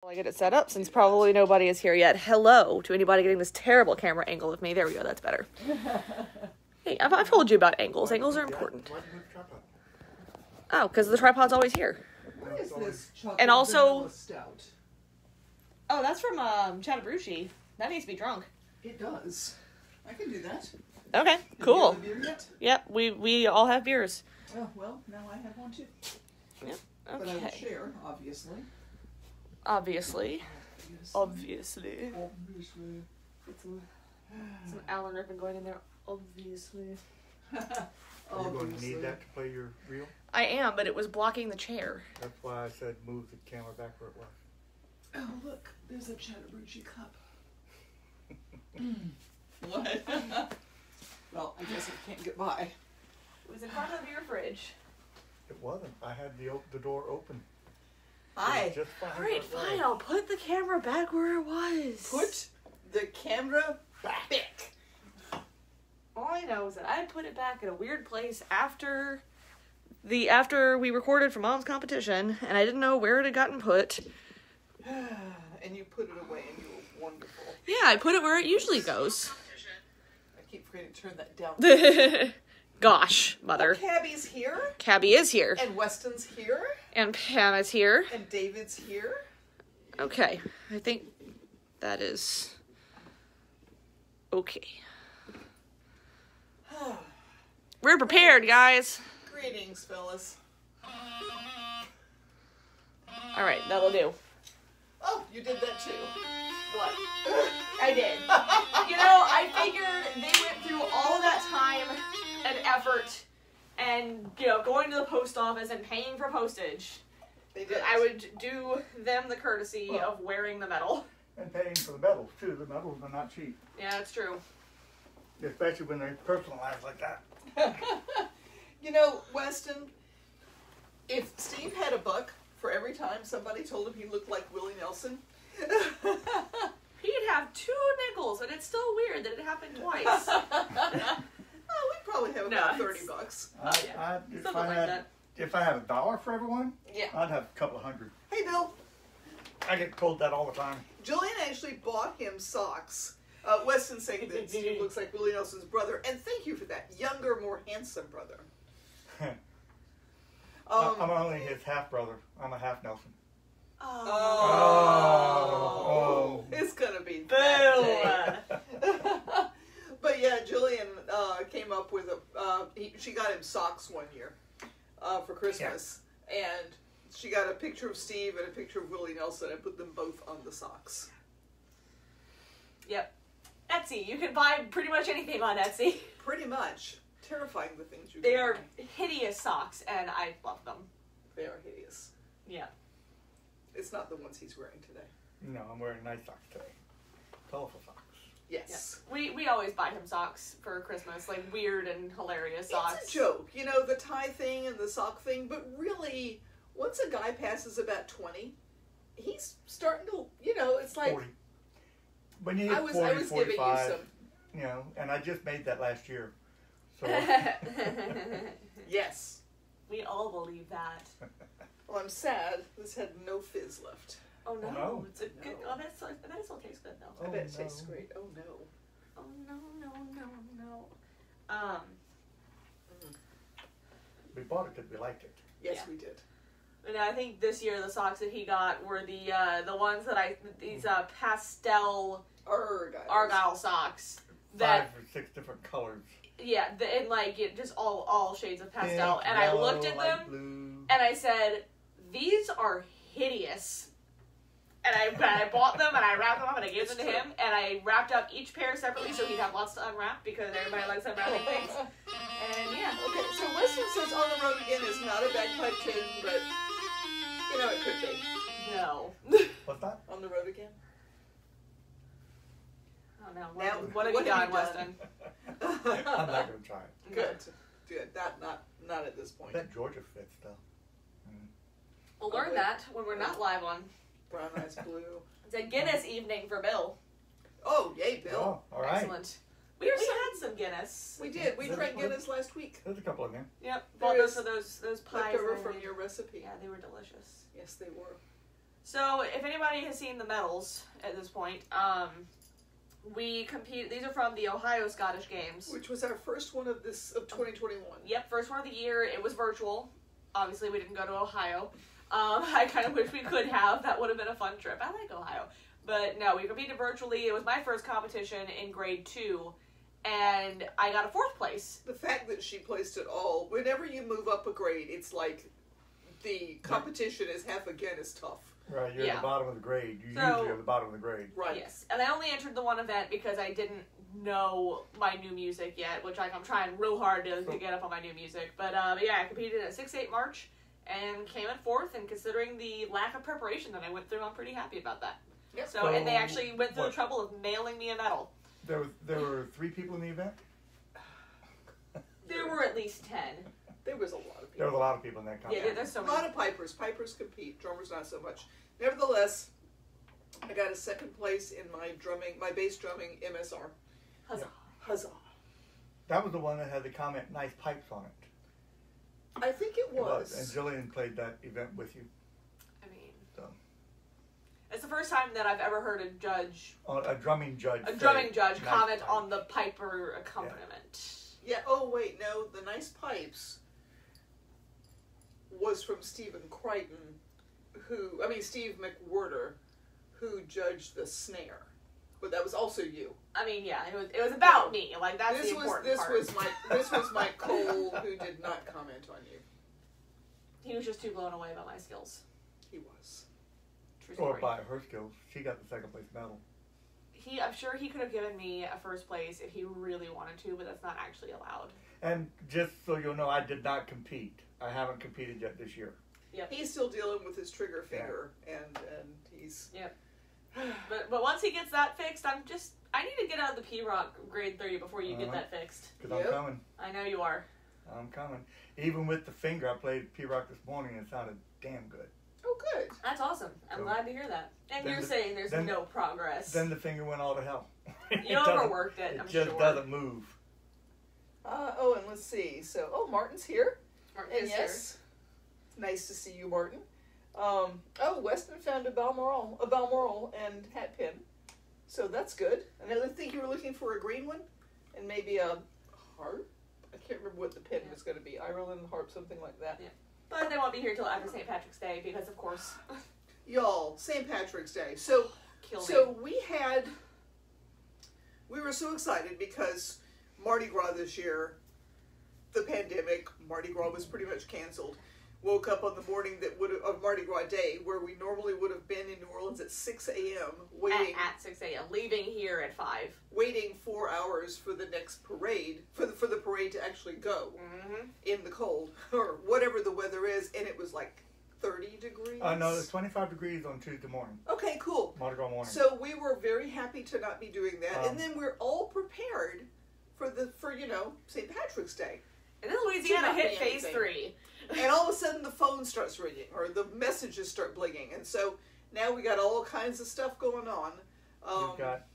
I get it set up since probably nobody is here yet. Hello to anybody getting this terrible camera angle of me. There we go, that's better. Hey, I've told you about angles. Angles are important. Oh, because the tripod's always here. What is this chocolate And also- vanilla stout? Oh, that's from Chattabroochie. That needs to be drunk. It does. I can do that. Okay, Did you cool. have a beer yet? Yep, we all have beers. Oh, well, now I have one too. Yep, But I will okay. share, obviously. Obviously. Yes. Obviously. Obviously. Some Alan Rippon going in there. Obviously. Are you going to need that to play your reel? I am, but it was blocking the chair. That's why I said move the camera back where it was. Oh, look, there's a Chattabroochie cup. What? Well, I guess it can't get by. It was in front of your fridge. It wasn't. I had the door open. Hi. It was just fine. Alright, fine, I'll put the camera back where it was. Put the camera back. All I know is that I put it back in a weird place after we recorded for Mom's competition, and I didn't know where it had gotten put. And you put it away and you were wonderful. Yeah, I put it where it usually goes. I keep forgetting to turn that down. Gosh, Mother. Cabby's here. Cabby is here. And Weston's here. And Pam is here. And David's here. Okay, I think that is okay. We're prepared, guys. Greetings, fellas. All right, that'll do. Oh, you did that too. What? I did. You know, I figured they went through all of that time and effort and, you know, going to the post office and paying for postage. They did. I would do them the courtesy of wearing the medal. And paying for the medals, too. The medals are not cheap. Yeah, it's true. Especially when they're personalized like that. You know, Weston, if Steve had $1 for every time somebody told him he looked like Willie Nelson, He'd have 2 nickels, and it's still weird that it happened twice. oh, we'd probably have about No, $30. Yeah, If something I like had that. if I had $1 for everyone, Yeah. I'd have a couple of hundred. Hey, Bill. I get told that all the time. Julian actually bought him socks. Weston saying that Steve looks like Willie Nelson's brother, and thank you for that. Younger, more handsome brother. I'm only his half brother. I'm a half Nelson. Oh. It's gonna be that day. But yeah, Julian came up with she got him socks one year for Christmas, and she got a picture of Steve and a picture of Willie Nelson and put them both on the socks. Yep. Etsy. You can buy pretty much anything on Etsy. Pretty much. Terrifying the things you They can are buy. hideous socks, and I love them. They are hideous. Yeah. It's not the ones he's wearing today. No, I'm wearing nice socks today. Colorful socks. Yes. We always buy him socks for Christmas, like weird and hilarious socks. It's a joke, you know, the tie thing and the sock thing, but really, once a guy passes about 20, he's starting to, you know, it's like... 40. When you I hit was 40, giving 45, you some... you know, and I just made that last year. So Yes. We all believe that. Well, I'm sad. This had no fizz left. Oh no, no. it's a good. No. Oh, that still tastes good though. I Oh, bet it no. tastes great. Oh, no. Oh no. we bought it because we liked it. Yes, Yeah. we did. And I think this year the socks that he got were the ones that these pastel Argyle socks. 5 or 6 different colors. And like just all shades of pastel. Pink, And I yellow, looked at light them blue. and I said, "These are hideous." And I bought them and I wrapped them up and I gave them to him and I wrapped up each pair separately so he'd have lots to unwrap because everybody likes unwrapping things. And yeah. Okay, so Weston says On the Road Again is not a bagpipe tune, but, you know, it could be. No. What's that? On the Road Again? Oh no. Now, What have you done, Weston? I'm not going to try it. Good. Good. Not at this point. That Georgia fits, though. We'll learn that when we're not live on. Brown Eyes Blue. It's a Guinness evening for Bill. Oh, yay, Bill. Oh, all right. Excellent. We had some Guinness. We did. We drank Guinness last week. There's a couple in there. Yep. There Bought those is for those pies. Left over that I from made. your recipe. Yeah, they were delicious. Yes, they were. So, if anybody has seen the medals at this point, we compete. These are from the Ohio Scottish Games, which was our first one of 2021. Yep, first one of the year. It was virtual. Obviously, we didn't go to Ohio. I kind of wish we could have. That would have been a fun trip. I like Ohio, but no, we competed virtually. It was my first competition in grade 2, and I got a 4th place. The fact that she placed it all. Whenever you move up a grade, it's like the competition is half again as tough. Right, you're at the bottom of the grade. You usually are at the bottom of the grade. Right. Yes, and I only entered the one event because I didn't know my new music yet, which I'm trying real hard to get up on my new music. But yeah, I competed at 6-8 March and came in 4th, and considering the lack of preparation that I went through, I'm pretty happy about that. Yep. So, and they actually went through the trouble of mailing me a medal. There were 3 people in the event? There were at least 10. There was a lot of people. There was a lot of people in that competition. Yeah, there's so many. A lot of pipers. Pipers compete. Drummers not so much. Nevertheless, I got a 2nd place in my bass drumming MSR. Huzzah. Huzzah. That was the one that had the comment, nice pipes on it. I think it was. And Jillian played that event with you. I mean, so. It's the first time that I've ever heard a drumming judge comment on the piper accompaniment. Yeah, oh wait, no, the nice pipes was from Stephen Crichton, Steve McWhirter, who judged the snare. But that was also you. I mean, yeah, it was about me. Like, that's the important part. This was Mike Cole, who did not comment on you. He was just too blown away by my skills. He was. True story. Or by her skills. She got the 2nd place medal. I'm sure he could have given me a 1st place if he really wanted to, but that's not actually allowed. And just so you'll know, I did not compete. I haven't competed yet this year. Yep. He's still dealing with his trigger finger, and he's... Yep. But once he gets that fixed, I need to get out of the P-Rock grade 3 before you get that fixed. Because I'm coming. I know you are. I'm coming. Even with the finger, I played P-Rock this morning and it sounded damn good. Oh, good. That's awesome. I'm glad to hear that. And you're saying there's no progress. Then the finger went all to hell. You overworked it, I'm sure. It just doesn't move. And let's see. So, Martin's here. Martin is yes. Here. Nice to see you, Martin. Weston found a Balmoral and hat pin. So that's good. And I think you were looking for a green one? And maybe a harp? I can't remember what the pin was going to be. Ireland harp, something like that. Yeah. But they won't be here till after St. Patrick's Day because, of course... Y'all, St. Patrick's Day. So we were so excited because Mardi Gras this year, the pandemic, Mardi Gras was pretty much canceled. Woke up on the morning of Mardi Gras Day, where we normally would have been in New Orleans at 6 a.m. waiting at 6 a.m. leaving here at 5, waiting 4 hours for the next parade for the parade to actually go in the cold or whatever the weather is, and it was like 30 degrees. No, it's 25 degrees on Tuesday morning. Okay, cool. Mardi Gras morning. So we were very happy to not be doing that, and then we're all prepared for St. Patrick's Day. And then Louisiana hit phase 3. And all of a sudden the phone starts ringing, or the messages start blinging, and so now we got all kinds of stuff going on.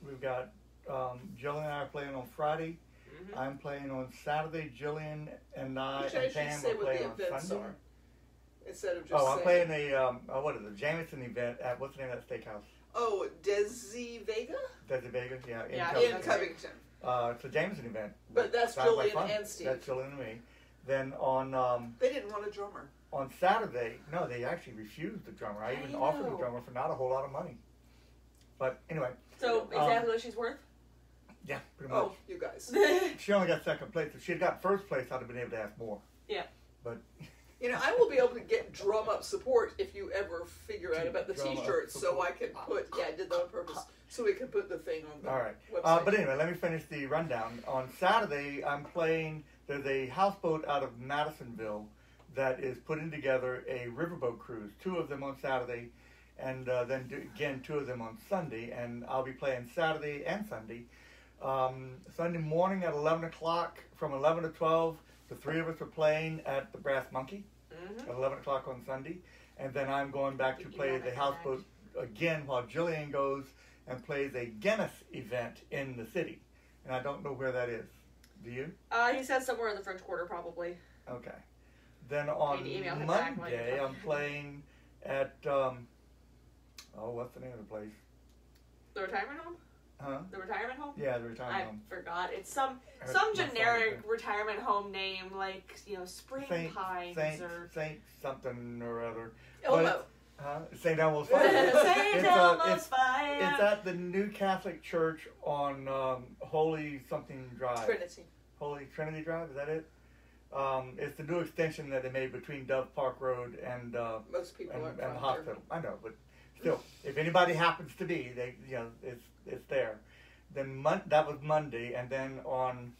We've got Jillian and I are playing on Friday. Mm-hmm. I'm playing on Saturday. Jillian and I and Pam are playing on Sunday. Instead of just I'm playing a Jameson event at, what's the name of that steakhouse? Oh, Desi Vega? Desi Vega, yeah. In Covington. It's a Jameson event. But that's Jillian and Steve. That's Jillian and me. Then on... they didn't want a drummer. On Saturday, no, they actually refused the drummer. I even offered the drummer for not a whole lot of money. But anyway. So, exactly what she's worth? Yeah, pretty much. Oh, you guys. She only got 2nd place. If she had got 1st place, I'd have been able to ask more. Yeah. But... I will be able to get drum up support if you ever figure out about the T-shirts, so I can put. Yeah, I did that on purpose, so we can put the thing on the website. But anyway, let me finish the rundown. On Saturday, I'm playing. There's a houseboat out of Madisonville that is putting together a riverboat cruise. 2 of them on Saturday, and then again 2 of them on Sunday. And I'll be playing Saturday and Sunday. Sunday morning at 11 o'clock, from 11 to 12. The 3 of us are playing at the Brass Monkey at 11 o'clock on Sunday. And then I'm going back to play the houseboat again while Jillian goes and plays a Guinness event in the city. And I don't know where that is. Do you? He said somewhere in the French Quarter, probably. Okay. Then on Monday, I'm playing at Oh, what's the name of the place? The retirement home? Huh? The retirement home? Yeah, the retirement home. I forgot. It's some My generic phone. retirement home name, like, Spring Pines or... Saint something or other. Elmo. St. Elmo's Fire. St. Elmo's Fire. It's at the New Catholic Church on Holy something Drive. Trinity. Holy Trinity Drive, is that it? It's the new extension that they made between Dove Park Road and Most people aren't and from the hospital. I know, but still, if anybody happens to be, it's there. Then that was Monday, and then on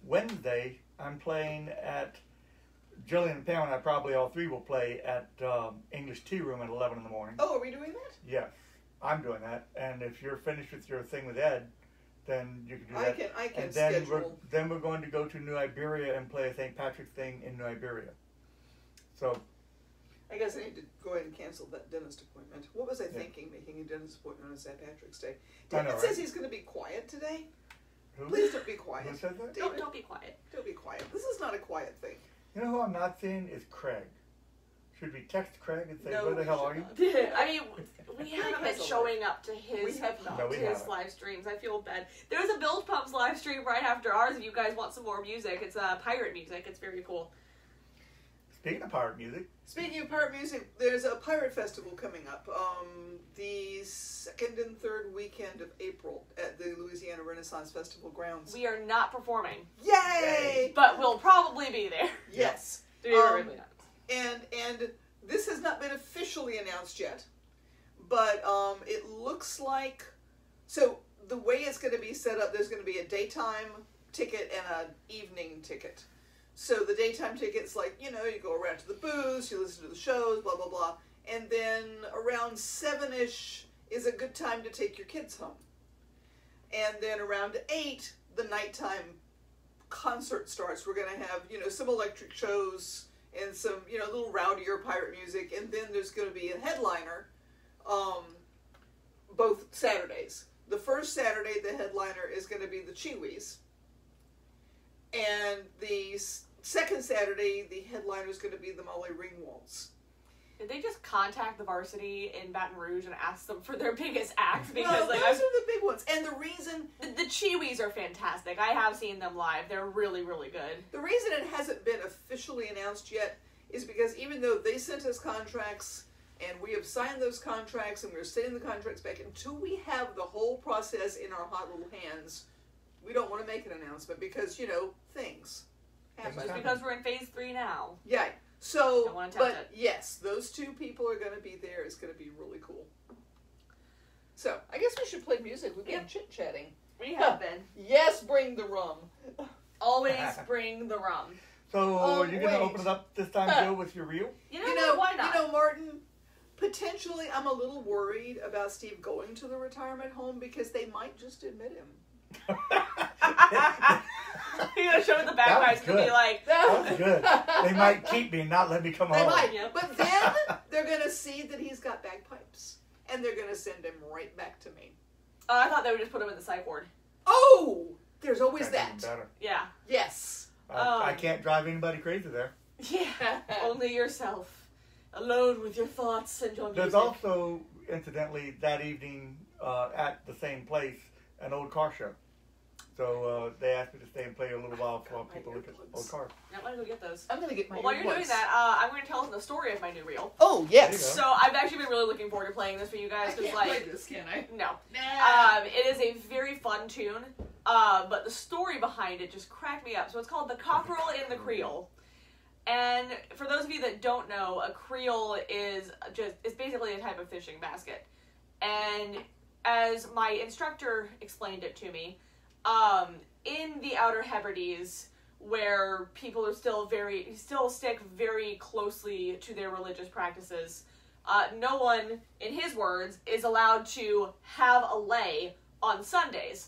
Wednesday I'm playing at Jillian and Pam and I probably all three will play at English Tea Room at 11 in the morning. Oh, are we doing that? Yes, I'm doing that. And if you're finished with your thing with Ed, then you can do that. I can and then schedule. we're going to go to New Iberia and play a St. Patrick's thing in New Iberia. So I guess I need to go ahead and cancel that dentist appointment. What was I thinking, making a dentist appointment on St. Patrick's Day? David says he's going to be quiet today. who? Please don't be quiet. Who said that? David, Don't be quiet. don't be quiet. This is not a quiet thing. You know who I'm not seeing is Craig. Should we text Craig and say, No, where the we hell should are you? not. I mean, we haven't been showing up to his We have not. No, we to his haven't. live streams. I feel bad. There's a Bilge Pumps live stream right after ours if you guys want some more music. It's pirate music. It's very cool. Speaking of pirate music, Speaking of pirate music, there's a pirate festival coming up the 2nd and 3rd weekend of April at the Louisiana Renaissance Festival grounds. We are not performing, Yay! but we'll probably be there. Yes. Really not. And this has not been officially announced yet, but it looks like, so the way it's going to be set up, there's going to be a daytime ticket and an evening ticket. So the daytime ticket's like, you go around to the booths, you listen to the shows, blah, blah, blah. And then around 7-ish is a good time to take your kids home. And then around 8, the nighttime concert starts. We're going to have, some electric shows and some, little rowdier pirate music. And then there's going to be a headliner both Saturdays. The first Saturday, the headliner is going to be the Chiwis. And the second Saturday, the headliner is going to be the Molly Ringwalds. Did they just contact the varsity in Baton Rouge and ask them for their biggest acts? Well, Because those are the big ones. And the reason... the Chiwis are fantastic. I have seen them live. They're really, really good. The reason it hasn't been officially announced yet is because even though they sent us contracts and we have signed those contracts and we're sending the contracts back, until we have the whole process in our hot little hands, we don't want to make an announcement because, things happen. Just because we're in phase 3 now. Yeah. So, Don't wanna tempt but yes, those two people are going to be there. It's going to be really cool. So, I guess we should play music. We've been chit-chatting. We have been. Yes, bring the rum. Always bring the rum. so you're going to wait. open it up this time, Joe, with your reel? You know, why not? Martin, potentially I'm a little worried about Steve going to the retirement home because they might just admit him. You're going to show the That bagpipes was and be good. like, That's good. They might keep me and not let me come They home. might. Yep. But then they're going to see that he's got bagpipes. And they're going to send him right back to me. I thought they would just put him in the psych ward. Oh! There's always That's that. even better. Yeah. Yes. I can't drive anybody crazy there. Yeah. Only yourself. Alone with your thoughts and your music. There's also, incidentally, that evening at the same place, an old car show. So they asked me to stay and play a little while while people look at old cars. I'm going to go get those. I'm going to get my Well, while you're doing earbuds. that, I'm going to tell them the story of my new reel. Oh, There yes. you So I've actually been really looking forward to playing this for you I guys. Because, can't play this, can I? no. Nah. It is a very fun tune, but the story behind it just cracked me up. So it's called The Cockerel in the Creel. And for those of you that don't know, a creel is it's basically a type of fishing basket. And as my instructor explained it to me, in the Outer Hebrides, where people are still stick very closely to their religious practices, no one, in his words, is allowed to have a lay on Sundays.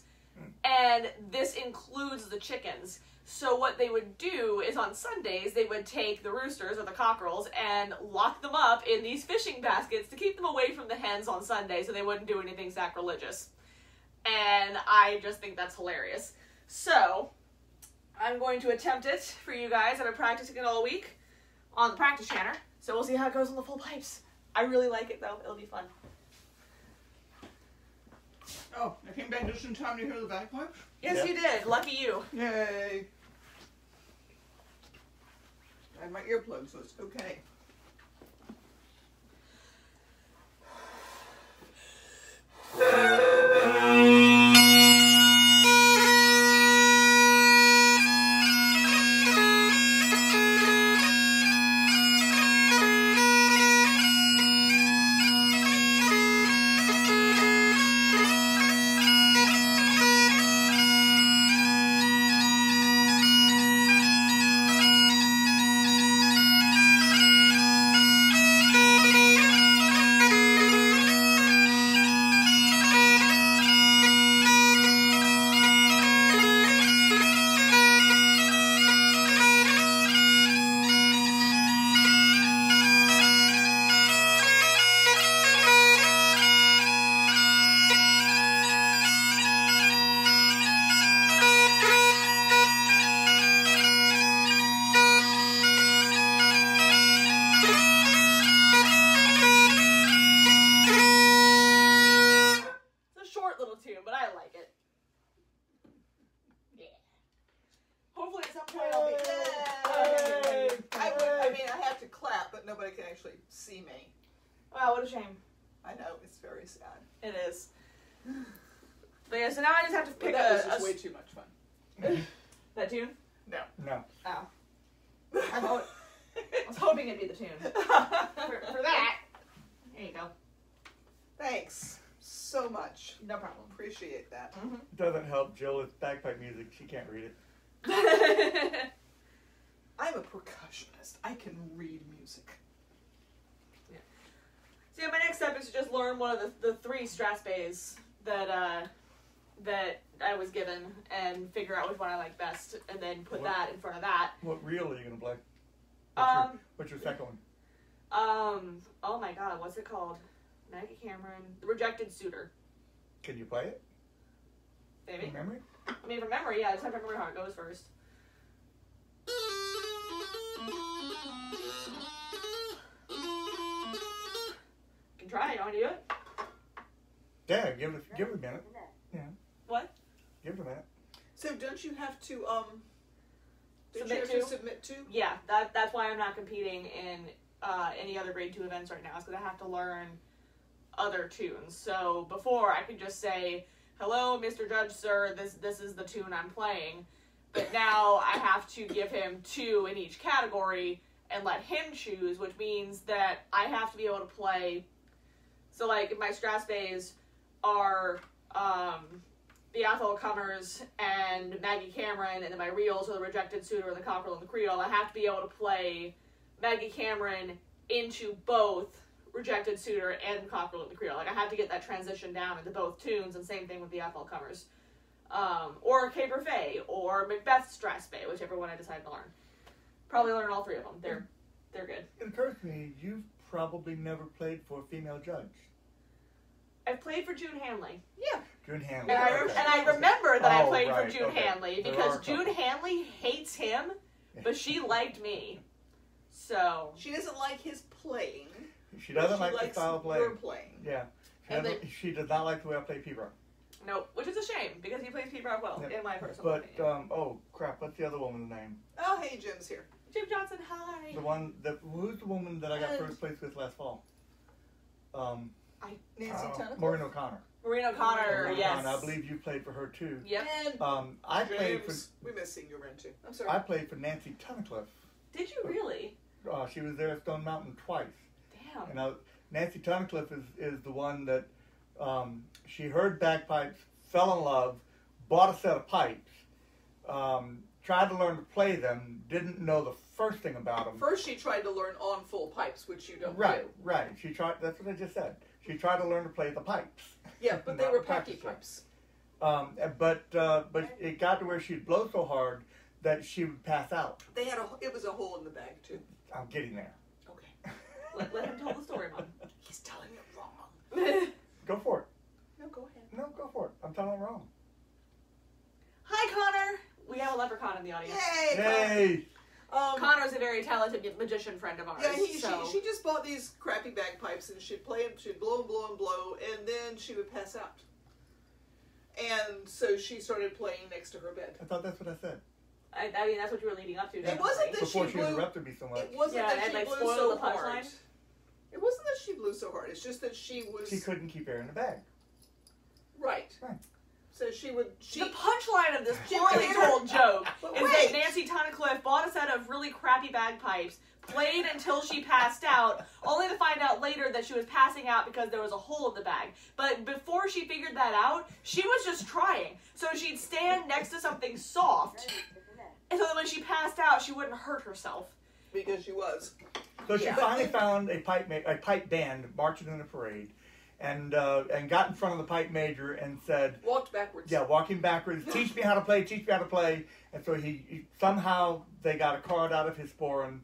And this includes the chickens. So what they would do is on Sundays, they would take the roosters or the cockerels and lock them up in these fishing baskets to keep them away from the hens on Sunday so they wouldn't do anything sacrilegious. And I just think that's hilarious. So, I'm going to attempt it for you guys. I've been practicing it all week on the practice channel. So we'll see how it goes on the full pipes. I really like it though. It'll be fun. back just in time to hear the bagpipes? Yes, you did. Lucky you. Yay. I have my earplugs, so it's okay. See me. Wow, what a shame. I know, it's very sad. It is. But yeah, so now I just have to pick that was just way too much fun. That tune? No. No. Oh. I was hoping it'd be the tune. For that, there you go. Thanks so much. No problem. Appreciate that. Mm-hmm. Doesn't help Jill with bagpipe music. She can't read it. I'm a percussionist. I can read music. So yeah, my next step is to just learn one of the 3 Strasbays that that I was given and figure out which one I like best, and then put that in front of that. What reel are you gonna play? What's your second one? Oh my God, what's it called? Maggie Cameron, The Rejected Suitor. Can you play it? Maybe. From memory? I mean, from memory, yeah. I just have to remember how it goes first. Can try it. You want to do it? Yeah, give it a minute. Yeah. What? Give it a minute. So don't you have to submit to? Yeah, that's why I'm not competing in any other grade 2 events right now. Is because I have to learn other tunes. So before I could just say, "Hello, Mr. Judge, sir. This is the tune I'm playing." But now I have to give him 2 in each category and let him choose, which means that I have to be able to play. So like if my Strasbays are the Athol Cummers and Maggie Cameron, and then my reels are the Rejected Suitor and the Cockerel and the Creole, I have to be able to play Maggie Cameron into both Rejected Suitor and Cockerel and the Creole. Like I have to get that transition down into both tunes, and same thing with the Athol Cummers. Or Caber Fay, or Macbeth Strasbay, whichever one I decide to learn. Probably learn all 3 of them. They're good. It occurs to me, you've probably never played for a female judge. I've played for June Hanley. Yeah. June Hanley. And I remember that I played for June okay. Hanley because June Hanley hates him, but she liked me. So She doesn't like his playing. She doesn't like the style of playing. Your playing. Yeah. She does not like the way I play P-Rock. nope, which is a shame because he plays Pete Rock well, Yep. in my personal But, opinion. oh crap, what's the other woman's name? Oh, hey, Jim's here. Jim Johnson, hi. Who's the woman that I got first place with last fall? Nancy Tunnicliffe? Maureen O'Connor. Maureen O'Connor, Maureen yes. O'Connor, I believe you played for her too. Yep. And I played for. James, we miss seeing you around too. I'm sorry. I played for Nancy Tunnicliffe. Did you really? She was there at Stone Mountain twice. Damn. And Nancy Tunnicliffe is the one that she heard bagpipes, fell in love, bought a set of pipes, tried to learn to play them, didn't know the first thing about them. First, she tried to learn on full pipes, which you don't do. Right. She tried. That's what I just said. She tried to learn to play the pipes. Yeah, but they Not were practice packy pipes. But it got to where she'd blow so hard that she would pass out. It was a hole in the bag too. I'm getting there. Okay. Let him tell the story, Mom. He's telling it wrong. Go for it. No, go ahead. No, go for it. I'm telling it wrong. Hi, Connor. We have a leprechaun in the audience. Yay! Yay! Connor's a very talented magician friend of ours. Yeah, so. she just bought these crappy bagpipes and she'd play them, she'd blow and blow and blow, and then she would pass out. And so she started playing next to her bed. I thought that's what I said. I mean, that's what you were leading up to. It wasn't that Before she she blew. interrupted me so much. It wasn't Yeah, that and, she like, blew spoiled so the punchline? hard. It wasn't that she blew so hard. It's just that she was She couldn't keep air in the bag. right. Right. So she would. The punchline of this She poorly made told joke But is wait. that Nancy Tunnicliffe bought a set of really crappy bagpipes, played until she passed out, only to find out later that she was passing out because there was a hole in the bag. But before she figured that out, she was just trying. So she'd stand next to something soft, and so that when she passed out, she wouldn't hurt herself. because she was. So she Yeah. finally found a pipe band marching in a parade, and got in front of the pipe major and said, Walked backwards. "Yeah, walking backwards. Teach me how to play. Teach me how to play." And so he somehow they got a card out of his sporran.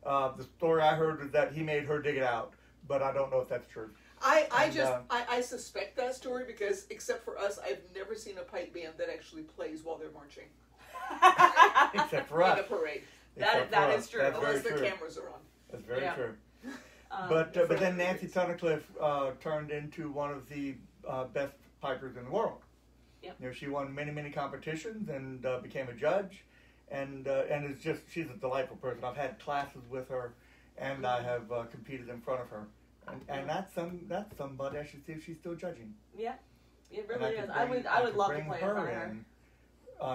The story I heard was that he made her dig it out, but I don't know if that's true. I suspect that story because except for us, I've never seen a pipe band that actually plays while they're marching Except for in us. a parade. Except that for is us. true. That's Unless the very true. cameras are on. That's very Yeah. true. Um, But then Nancy Tunnicliffe turned into one of the best pipers in the world. Yep. You know, she won many competitions and became a judge, and it's just she's a delightful person. I've had classes with her, and I have competed in front of her, and that's somebody I should see if she's still judging. yeah, it And really could is. I bring- would could love to bring play in front of her. in.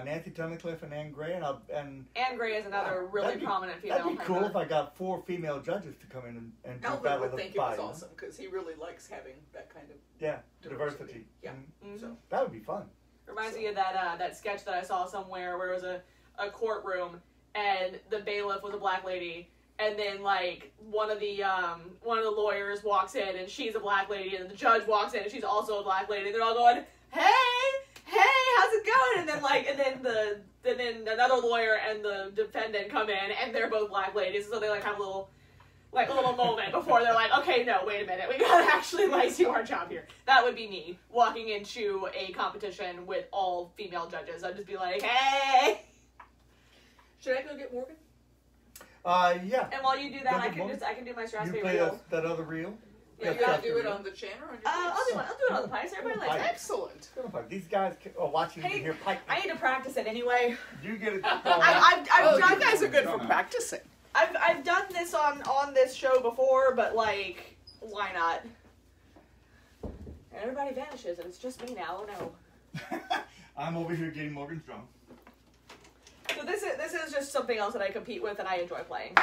Nancy Tunnicliffe and Anne Gray, and Anne Gray is another really that'd be- prominent female. That'd be cool piper. if I got 4 female judges to come in and do Alvin Battle would of think the it was Bayou. awesome because he really likes having that kind of. Yeah, Diversity. diversity. Yeah. Mhm. Mhm. So That would be fun. Reminds me of that sketch that I saw somewhere where it was a courtroom and the bailiff was a black lady, and then like one of the lawyers walks in and she's a black lady, and the judge walks in and she's also a black lady. They're all going, "Hey, how's it going?" And then another lawyer and the defendant come in and they're both black ladies, so they like have a little moment before they're like, okay, no, wait a minute, we gotta actually do our job here. That would be me, walking into a competition with all female judges. I'd just be like, hey! should I go get Morgan? Yeah. And while you do that, Don't I get can more. do my You Strathspey play reel. that other reel? Yeah, You you gotta Strathspey do it reel. on the channel or on your I'll do pipes? it on the pipes. Everybody likes it. Excellent. These guys are watching Hey, you hear pipe. I need to practice it anyway. You get it. I've Oh, done, you guys are good for No. practicing. I've done this on this show before, but like, why not? And everybody vanishes, and it's just me now. Oh no. I'm over here getting Morgan's drum. So this is just something else that I compete with and I enjoy playing.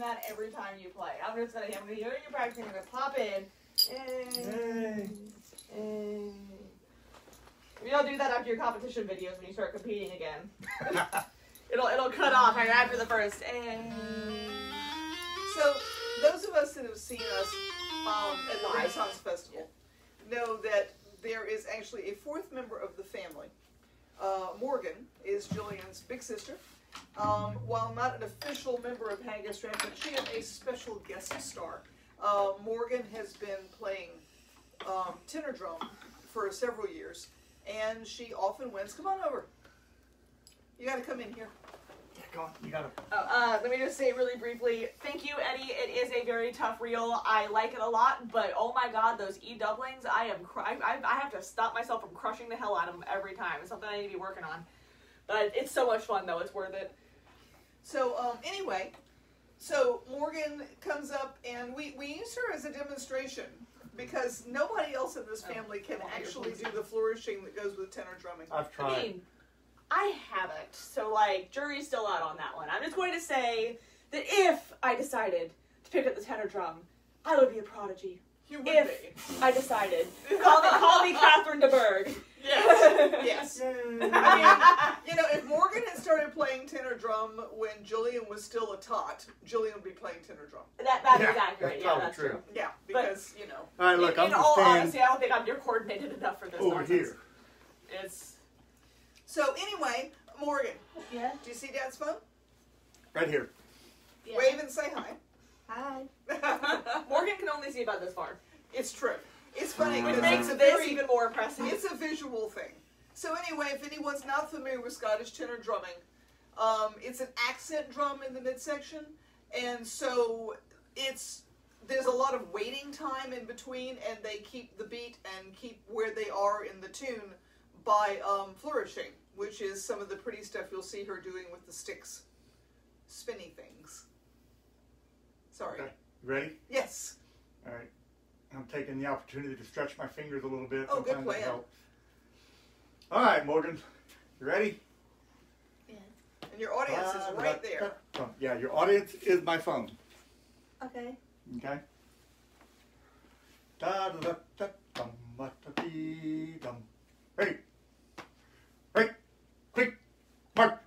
that every time you play. I'm gonna hear you practicing. I'm gonna pop in. You don't do that after your competition videos when you start competing again. it'll cut off right after the first. So those of us that have seen us at the Renaissance Festival know that there is actually a fourth member of the family. Morgan is Jillian's big sister. While not an official member of Haggis Strand, she is a special guest star. Morgan has been playing tenor drum for several years, and she often wins. Come on over. You got to come in here. Yeah, go on. You got to. Let me just say really briefly, thank you, Eddie. It is a very tough reel. I like it a lot, but oh my God, those E doublings, I have to stop myself from crushing the hell out of them every time. It's something I need to be working on. But it's so much fun, though. It's worth it. So, anyway, so Morgan comes up, and we use her as a demonstration because nobody else in this family can actually do the flourishing that goes with tenor drumming. I've tried. I mean, I haven't. So, like, jury's still out on that one. I'm just going to say that if I decided to pick up the tenor drum, I would be a prodigy. You would If I decided. Call me Catherine de Burgh. Yes. I mean, if Morgan had started playing tenor drum when Jillian was still a tot, Jillian would be playing tenor drum. That is accurate. That's true. Yeah, because, All right, look, in all honesty, I don't think I'm near coordinated enough for this over nonsense. here. It's... So, anyway, Morgan. Yeah? Do you see Dad's phone? Right here. Yeah. Wave and say hi. Hi. Morgan can only see about this far. It's true. It's funny. Which because makes this even more impressive. It's a visual thing. So anyway, if anyone's not familiar with Scottish tenor drumming, it's an accent drum in the midsection, and so there's a lot of waiting time in between, and they keep the beat and keep where they are in the tune by flourishing, which is some of the pretty stuff you'll see her doing with the sticks, spinny things. Sorry. Okay. You ready? Yes. All right. I'm taking the opportunity to stretch my fingers a little bit. Oh, good Sometimes plan. that helps. All right, Morgan. You ready? Yeah. And your audience is right there. Yeah, your audience is my phone. Okay. Okay. Da da da da dum da da dee dum. Ready. Break. Quick. Mark.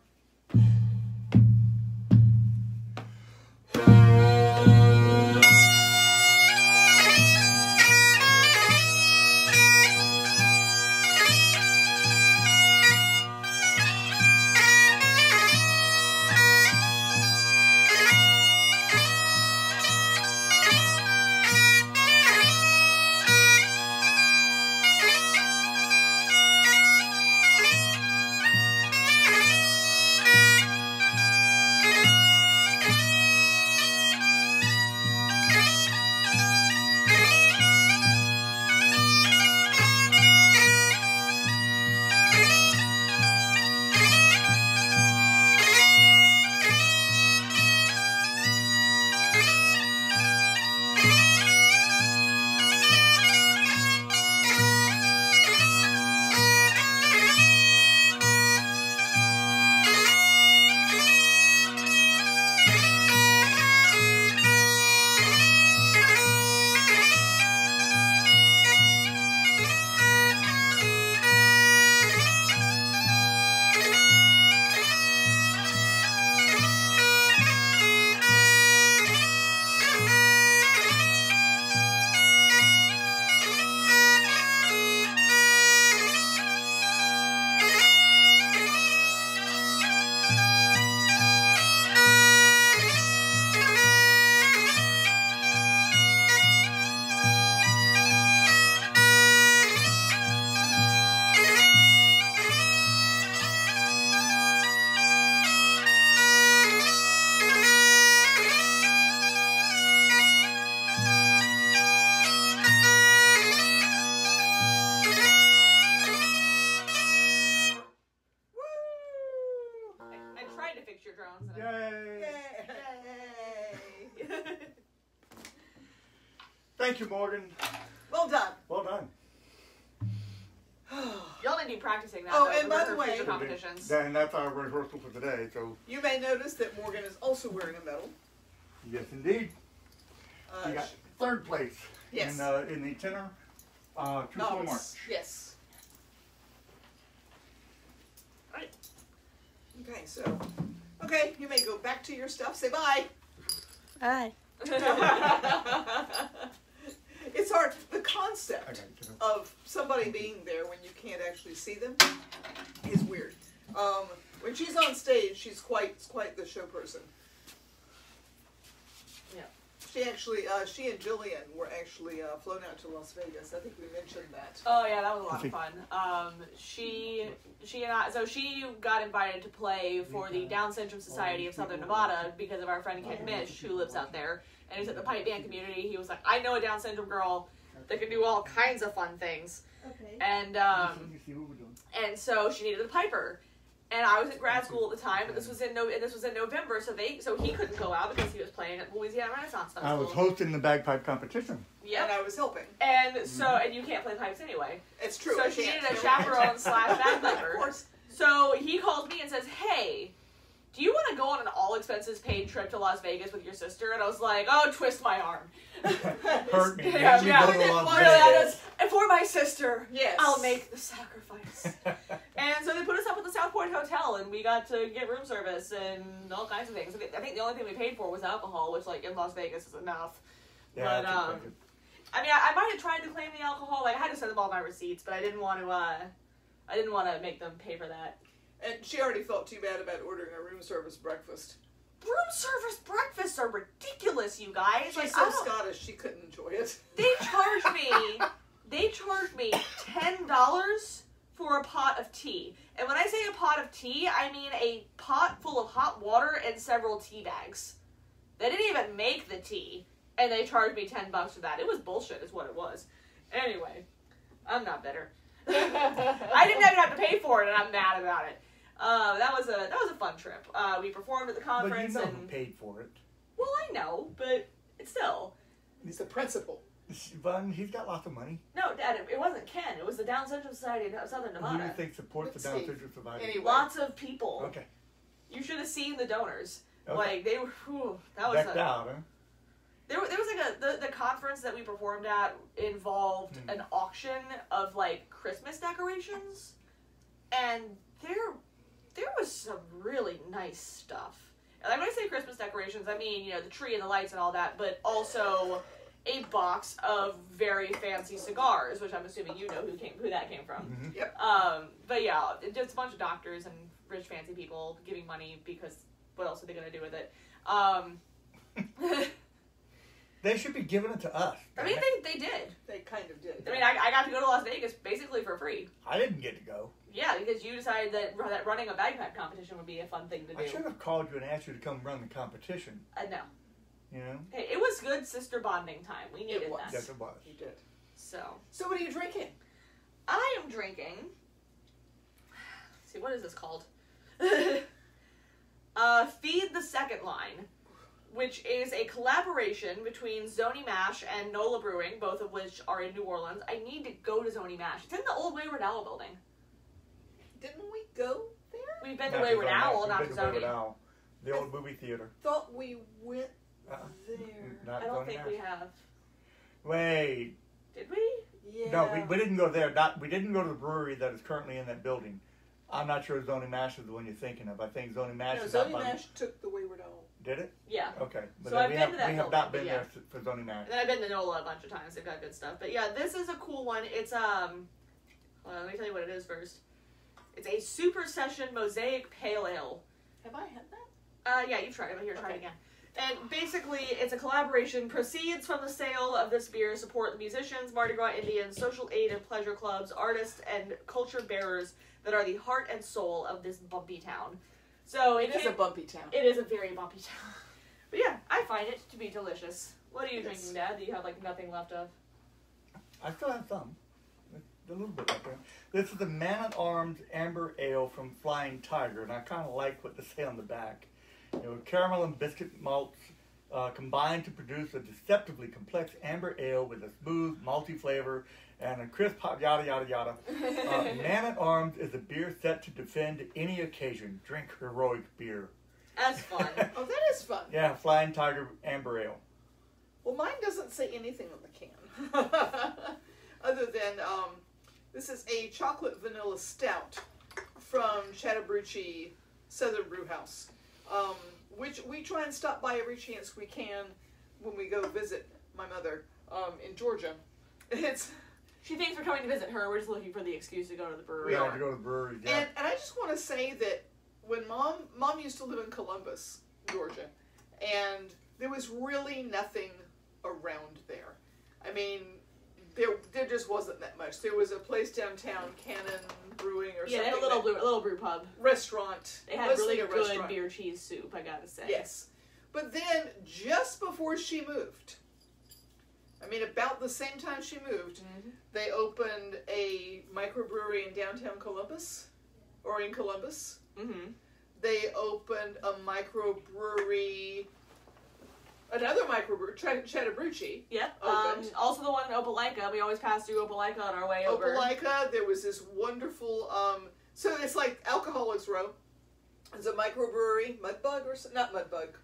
Thank you, Morgan. Well done. Well done. Y'all need to be practicing that. Oh, though, and by the for way, future competitions. Then that's our rehearsal for today. So you may notice that Morgan is also wearing a medal. Yes, indeed. You got third place. Yes. In the tenor, True Soul March. Yes. All right. Okay, so, you may go back to your stuff. Say bye. Bye. It's hard. The concept of somebody being there when you can't actually see them is weird. When she's on stage, she's quite the show person. Yeah. She and Jillian were actually flown out to Las Vegas. I think we mentioned that. Oh yeah, that was a lot of fun. She and I, so she got invited to play for the Down Syndrome Society of Southern Nevada because of our friend Ken Mish, who lives out there, and he's at the pipe band community. He was like, I know a Down syndrome girl that can do all kinds of fun things. Okay. And so she needed a piper. And I was at grad school at the time, and this was in November, so he couldn't go out because he was playing at Louisiana Renaissance Festival. I was hosting the bagpipe competition. Yep. And I was helping. And and you can't play pipes anyway. It's true. So she needed a chaperone / bagpiper. Of course. So he calls me and says, "Hey, do you want to go on an all expenses paid trip to Las Vegas with your sister?" And I was like, "Oh, twist my arm." Hurt me. Yeah. Go to Las Really, Vegas. and for my sister, yes, I'll make the sacrifice. And so they put us up at the South Point Hotel, and we got to get room service and all kinds of things. I think the only thing we paid for was alcohol, which, like, in Las Vegas is enough. Yeah, but I mean, I might have tried to claim the alcohol. Like, I had to send them all my receipts, but I didn't want to make them pay for that. And she already felt too bad about ordering a room service breakfast. Room service breakfasts are ridiculous, you guys. She's so Scottish, she couldn't enjoy it. They charged me $10 for a pot of tea. And when I say a pot of tea, I mean a pot full of hot water and several tea bags. They didn't even make the tea, and they charged me $10 for that. It was bullshit is what it was. Anyway, I'm not bitter. I didn't even have to pay for it, and I'm mad about it. That was a fun trip. We performed at the conference. But you know who paid for it. Well, I know, but still. He's the principal. But he's got lots of money. No, Dad, it wasn't Ken. It was the Down Syndrome Society of Southern Nevada. Who do you think supports the Down Syndrome Society? Anyway. Lots of people. Okay. You should have seen the donors. Okay. Like, they were, that was Decked out, huh? There was like the conference that we performed at involved an auction of, like, Christmas decorations. And there was some really nice stuff. And like, when I say Christmas decorations, I mean, you know, the tree and the lights and all that, but also a box of very fancy cigars, which I'm assuming you know who that came from. Mm-hmm. Yep. But yeah, just a bunch of doctors and rich fancy people giving money because what else are they going to do with it? They should be giving it to us. I mean, they did. They kind of did. I mean, I got to go to Las Vegas basically for free. I didn't get to go. Yeah, because you decided that running a bagpipe competition would be a fun thing to do. I should have called you and asked you to come run the competition. No. You know? Hey, it was good sister bonding time. We needed that. Yes, it was. You did. So what are you drinking? I am drinking. Let's see, what is this called? Feed the Second Line, which is a collaboration between Zoni Mash and NOLA Brewing, both of which are in New Orleans. I need to go to Zoni Mash. It's in the old Wayward Owl building. Didn't we go there? We've been to Wayward Owl, not to Wayward Zoni. Owl, the old movie theater. Thought we went there. Not I don't Zoni think Mash. we have. Wait. Did we? Yeah. No, we didn't go there. We didn't go to the brewery that is currently in that building. I'm not sure Zoni Mash is the one you're thinking of. I think Zoni Mash No, is out Zoni by... Mash took the Wayward Owl. Did it? Yeah. Okay. But So then I've been to that we have building, not been but there for Zoni Mash. And then I've been to NOLA a bunch of times. They've got good stuff. But yeah, this is a cool one. It's, hold on, let me tell you what it is first. It's a Super Session Mosaic Pale Ale. Have I had that? Yeah, you've tried it, but here, try it again. And basically, it's a collaboration. Proceeds from the sale of this beer support the musicians, Mardi Gras Indians, social aid and pleasure clubs, artists, and culture bearers that are the heart and soul of this bumpy town. So It is a bumpy town. It is a very bumpy town. But yeah, I find it to be delicious. What are you drinking, Dad? Do you have, like, nothing left of? I still have some. A little bit up there. This is the Man-at-Arms Amber Ale from Flying Tiger, and I kind of like what they say on the back. You know, caramel and biscuit malts combine to produce a deceptively complex amber ale with a smooth, malty flavor and a crisp hop, yada, yada, yada. Man-at-Arms is a beer set to defend any occasion. Drink heroic beer. That's fun. Oh, that is fun. Yeah, Flying Tiger Amber Ale. Well, mine doesn't say anything on the can. Other than, this is a chocolate vanilla stout from Chattahoochee Southern Brew House, which we try and stop by every chance we can when we go visit my mother in Georgia. She thinks we're coming to visit her. We're just looking for the excuse to go to the brewery. We are to go to the brewery. Yeah. And I just want to say that when mom used to live in Columbus, Georgia, and there was really nothing around there. I mean, there just wasn't that much. There was a place downtown, Cannon Brewing or something. Yeah, they had a little brew pub. Restaurant. They had really good beer cheese soup, I gotta say. Yes. But then, just before she moved, I mean, about the same time she moved, they opened a microbrewery in downtown Columbus, or in Columbus. Mm-hmm. They opened a microbrewery, another microbrewery, Chattahoochee. Yep. Opened. Also the one in Opelika. We always pass through Opelika on our way over. Opelika, there was this wonderful, so it's like Alcoholics Row. It's a microbrewery, Mudbug or not Mudbug.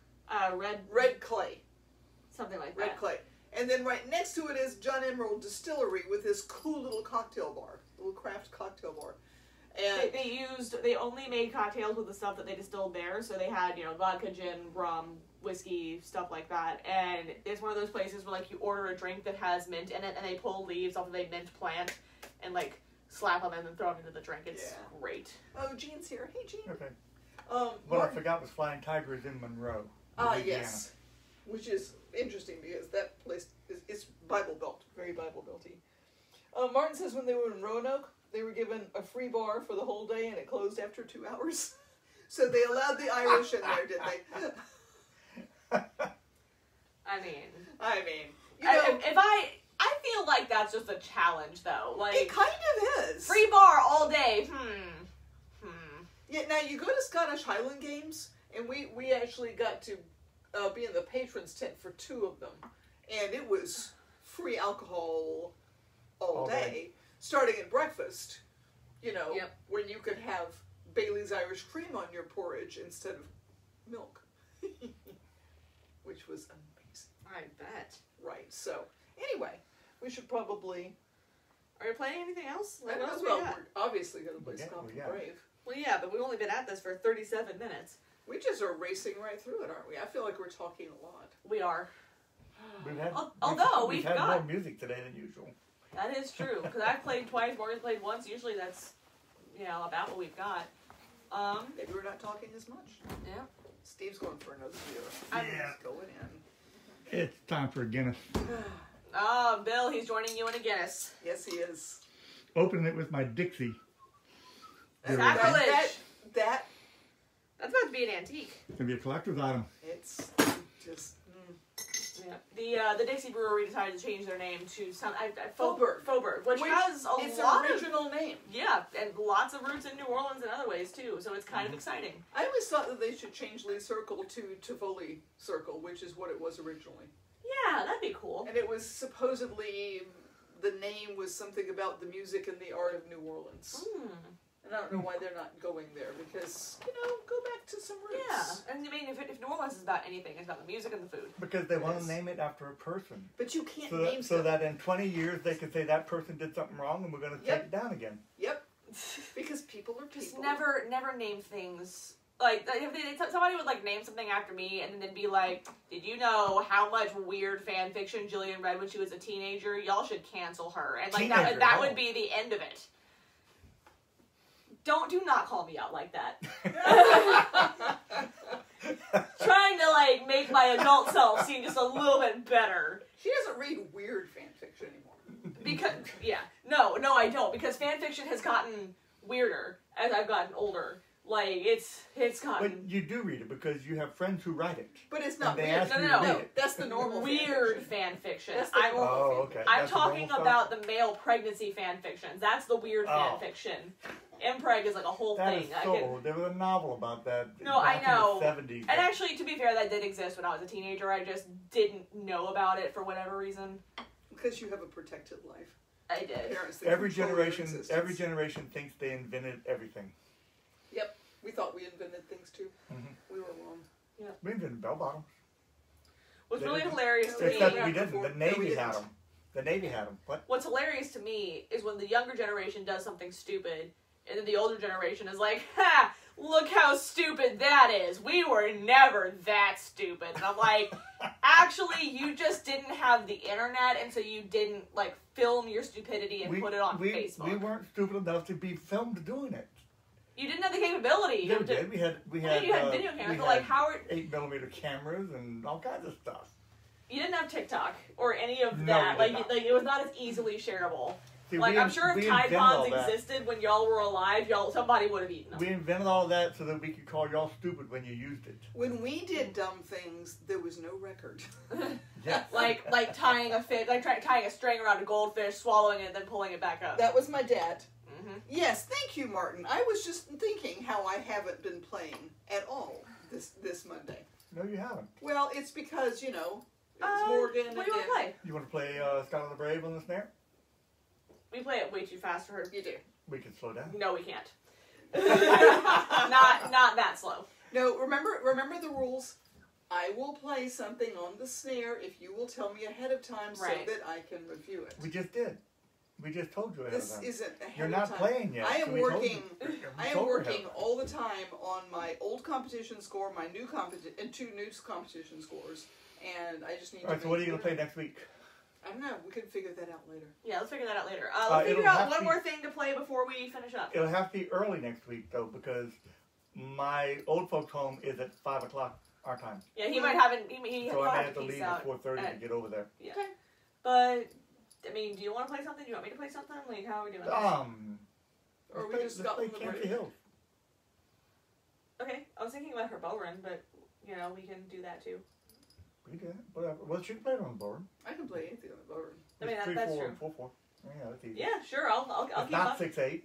Red Clay. Something like that. Red Clay. And then right next to it is John Emerald Distillery with this cool little cocktail bar, little craft cocktail bar. And they only made cocktails with the stuff that they distilled there. So they had, vodka, gin, rum, whiskey, stuff like that. And it's one of those places where, like, you order a drink that has mint in it, and they pull leaves off of a mint plant and, like, slap them and then throw them into the drink. It's great. Oh, Jean's here. Hey, Jean. Okay. What I forgot was Flying Tiger is in Monroe. Yes. Which is interesting because that place is Bible Belt. Very Bible Belty. Martin says when they were in Roanoke, they were given a free bar for the whole day and it closed after 2 hours. So they allowed the Irish in there, did they? I mean, if I feel like that's just a challenge, though. Like, it kind of is. Free bar all day. Yeah. Now you go to Scottish Highland Games, and we actually got to be in the patrons tent for 2 of them, and it was free alcohol all day, starting at breakfast. When you could have Bailey's Irish Cream on your porridge instead of milk, which was amazing. I bet. Right. So anyway, we should probably. Are you playing anything else? We're obviously going to play Stomp and Brave. Well, yeah, but we've only been at this for 37 minutes. We just are racing right through it, aren't we? I feel like we're talking a lot. We are. We've had more music today than usual. That is true, because I've played twice, Morgan's played once. Usually that's, about what we've got. Maybe we're not talking as much. Yeah. Steve's going for another beer. Yeah. He's going in. It's time for a Guinness. Oh, Bill, he's joining you in a Guinness. Yes, he is. Opening it with my Dixie. Sacrilege! That's about to be an antique. It's going to be a collector's item. It's just... Yeah. The Dixie Brewery decided to change their name to Faubourg. Faubourg, which has a it's lot an original name. Yeah, and lots of roots in New Orleans and other ways, too, so it's kind of exciting. I always thought that they should change Lee Circle to Tivoli Circle, which is what it was originally. Yeah, that'd be cool. And it was supposedly... the name was something about the music and the art of New Orleans. And I don't know why they're not going there, because, go back to some roots. Yeah, and I mean, if New Orleans is about anything, it's about the music and the food. Because they want to name it after a person. But you can't name so that in 20 years they could say that person did something wrong and we're going to take it down again. Yep. Because people are people. Just never name things. Like, if somebody would, name something after me, and then they'd be like, did you know how much weird fan fiction Jillian read when she was a teenager? Y'all should cancel her. And, that would be the end of it. Do not call me out like that. Trying to, make my adult self seem just a little bit better. She doesn't read weird fan fiction anymore. No, I don't. Because fan fiction has gotten weirder as I've gotten older. It's gotten... But you do read it because you have friends who write it. But it's not weird. No. That's the normal weird fan fiction. That's the normal okay. I'm talking about the male pregnancy fan fictions. That's the weird fan fiction. Impreg is a whole thing. There was a novel about that. No, I know. In the 70s. And actually, to be fair, that did exist when I was a teenager. I just didn't know about it for whatever reason. Because you have a protected life. I did. Every generation thinks they invented everything. Yep. We thought we invented things too. We were wrong. Yeah. We invented bell bottoms. What's really hilarious to me... Except we didn't. The Navy had them. The Navy had them. What? What's hilarious to me is when the younger generation does something stupid, and then the older generation is like, ha! Look how stupid that is. We were never that stupid. And I'm like, actually, you just didn't have the internet, and so you didn't, like, film your stupidity and put it on Facebook. We weren't stupid enough to be filmed doing it. You didn't have the capability. Yeah, we did. We had you had video cameras, but like, how are... 8mm cameras and all kinds of stuff. You didn't have TikTok or any of that. Like, it was not as easily shareable. See, like, I'm sure if Tide Pods existed when y'all were alive, somebody would have eaten them. We invented all that so that we could call y'all stupid when you used it. When we did dumb things, there was no record. Yeah. like tying a fish, tying a string around a goldfish, swallowing it, and then pulling it back up. That was my dad. Mm-hmm. Yes, thank you, Martin. I was just thinking how I haven't been playing at all this Monday. No, you haven't. Well, it's because, it's Morgan. What do you want to play? You want to play Scott of the Brave on the snare? We play it way too fast for her. You do. We can slow down. No, we can't. not that slow. No, remember the rules. I will play something on the snare if you will tell me ahead of time so that I can review it. We just did. We just told you ahead of time. This isn't ahead You're of not time. playing yet. I am so working. I am working ahead. all the time on my old competition score, my new and 2 new competition scores, and I just need to. All right. So what are you going to play next week? I don't know. We can figure that out later. Yeah, let's figure that out later. Let's figure out one more thing to play before we finish up. It'll have to be early next week though, because my old folks' home is at 5 o'clock our time. Yeah, he might haven't. So I may have to leave at 4:30 to get over there. Yeah. Okay. But I mean, do you want to play something? Do you want me to play something? Like, how are we doing? Or we just got play Campsy Hills. Okay, I was thinking about her bow run, but we can do that too. We can, whatever. Well, she can play it on the board. I can play anything on the board. I mean, that's true. 4-4. Yeah, that's easy. Yeah, sure. I'll keep not up. 6-8.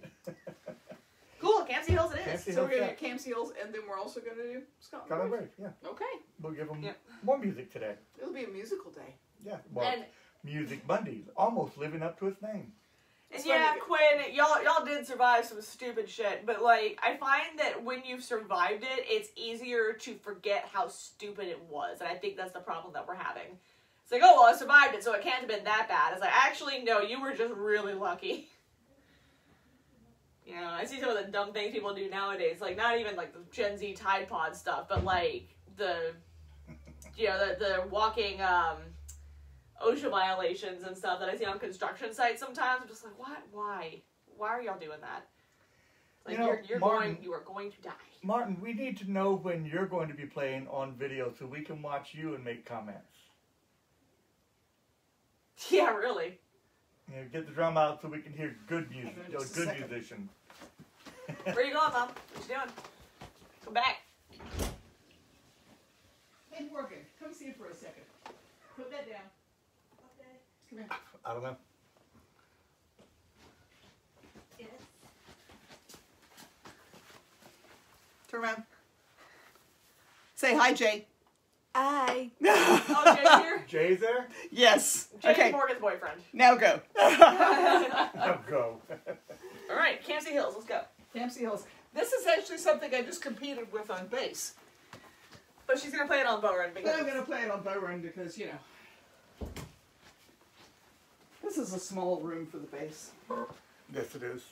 Cool. Campsy Hills it is. So we're gonna get Campsy Hills, and then we're also gonna do Scott Scott Brave. Yeah. Okay. We'll give them more music today. It'll be a musical day. Yeah. Well, Music Mondays, almost living up to its name. And yeah, Quinn, y'all did survive some stupid shit, but like, I find that when you've survived it, it's easier to forget how stupid it was, and I think that's the problem that we're having. It's like, oh, well, I survived it, so it can't have been that bad. It's like, actually, no, you were just really lucky. I see some of the dumb things people do nowadays, like, not even, like, the Gen Z Tide Pod stuff, but, like, the walking, OSHA violations and stuff that I see on construction sites sometimes. I'm just like, what? Why? Why are y'all doing that? Like, you are going to die. Martin, we need to know when you're going to be playing on video so we can watch you and make comments. Yeah, really. Get the drum out so we can hear good music. Good musician. Where you going, Mom? What you doing? Come back. Hey, Morgan, come see it for a second. Put that down. Come here. I don't know. Yes. Turn around. Say hi, Jay. Hi. Oh, Jay's here? Jay's there? Yes. Jay's Morgan's boyfriend. Now go. Now go. All right, Campsy Hills, let's go. Campsy Hills. This is actually something I just competed with on bass. But she's going to play it on bow run. But I'm going to play it on bow run because, this is a small room for the bass. Yes, it is.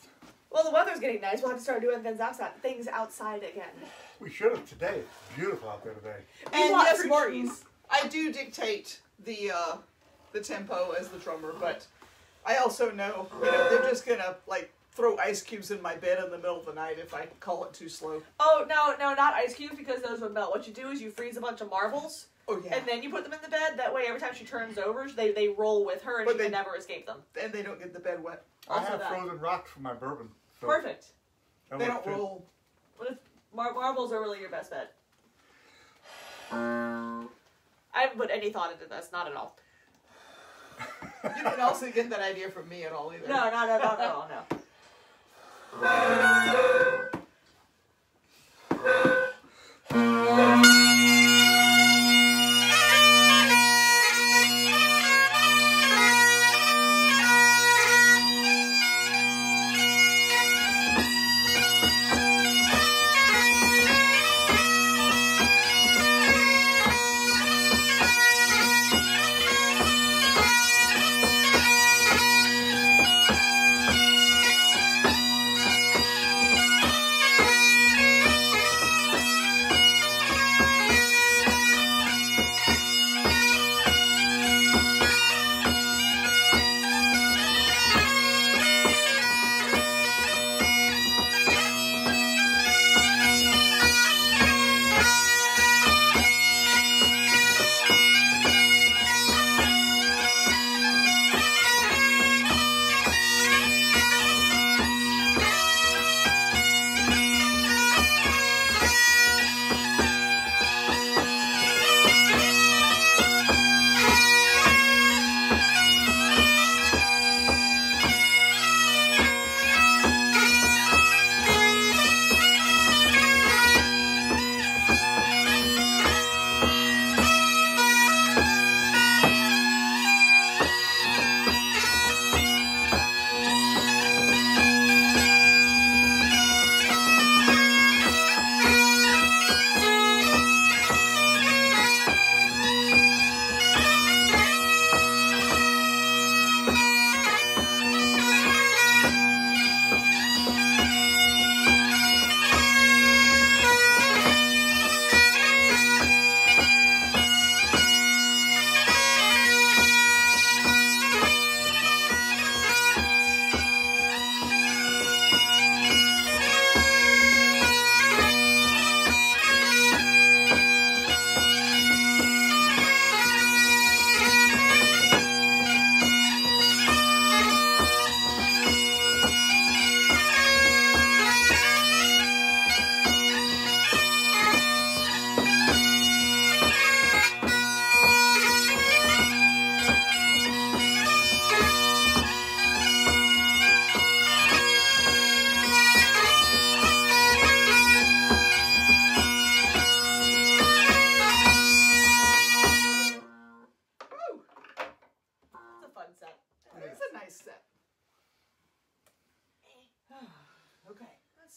Well, the weather's getting nice. We'll have to start doing things outside again. We should have today. It's beautiful out there today. And yes, Martin, I do dictate the tempo as the drummer, but I also know, they're just going to, like, throw ice cubes in my bed in the middle of the night if I call it too slow. Oh, no, not ice cubes because those would melt. What you do is you freeze a bunch of marbles. Oh, yeah. And then you put them in the bed. That way, every time she turns over, they roll with her and she can never escape them. And they don't get the bed wet. I have frozen rocks for my bourbon. So perfect. They don't roll. What if marbles are really your best bet? I haven't put any thought into this. Not at all. You didn't also get that idea from me at all either. No, not at all, no.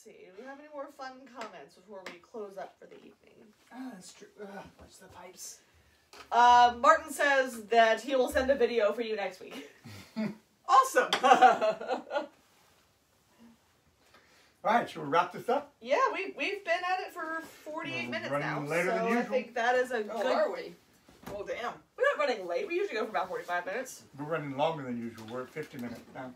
see. Do we have any more fun comments before we close up for the evening? That's true. Watch the pipes. Martin says that he will send a video for you next week. Awesome. Alright, shall we wrap this up? Yeah, we've been at it for 48 minutes running now. later than so I usual. think that is a good... Oh, are we? Well, damn. We're not running late. We usually go for about 45 minutes. We're running longer than usual. We're at 50 minutes now.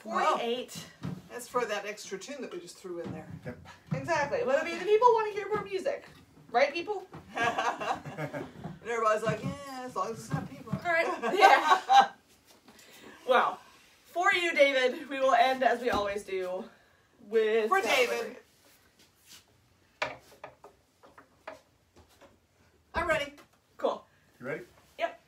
48. That's for that extra tune that we just threw in there. Yep. Exactly. But I mean, the people want to hear more music. Right, people? And everybody's like, yeah, as long as it's not people. All right. Yeah. Well, for you, David, we will end as we always do with... For David. I'm ready. Cool. You ready? Yep.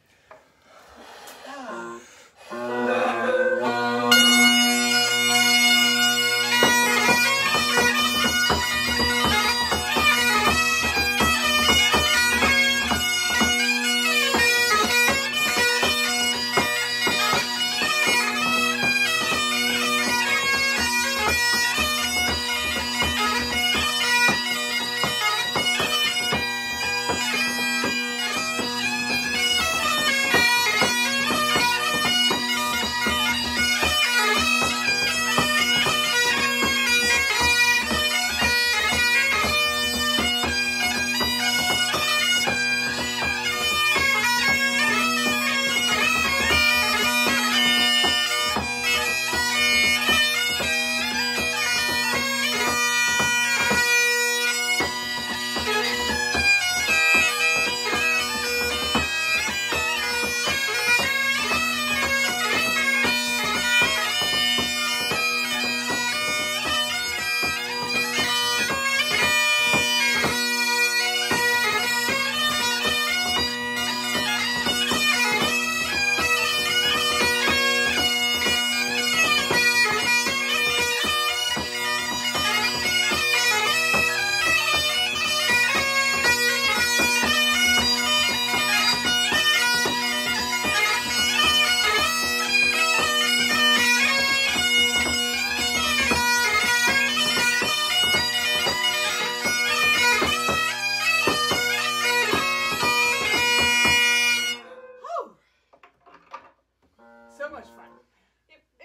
So much fun.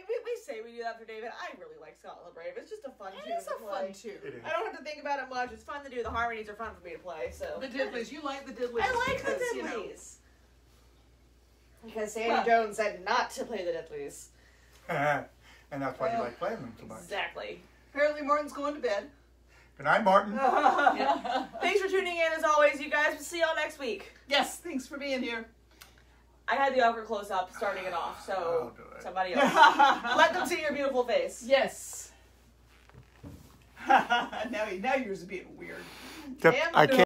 We say we do that for David. I really like Scotland Brave. It's just a fun tune It is to a play. fun tune. It is. I don't have to think about it much. It's fun to do. The harmonies are fun for me to play. So The Diddleys. You like the Diddleys. I like the because, you know, Diddleys. Because Sandy Jones said not to play the Diddleys. And that's why you like playing them so much. Exactly. apparently Martin's going to bed. Good night, Martin. Thanks for tuning in as always, you guys. We'll see y'all next week. Yes, thanks for being here. I had the awkward close up starting it off, so I'll do it. somebody else. Let them see your beautiful face. Yes. now yours is being weird. Except Damn I can't.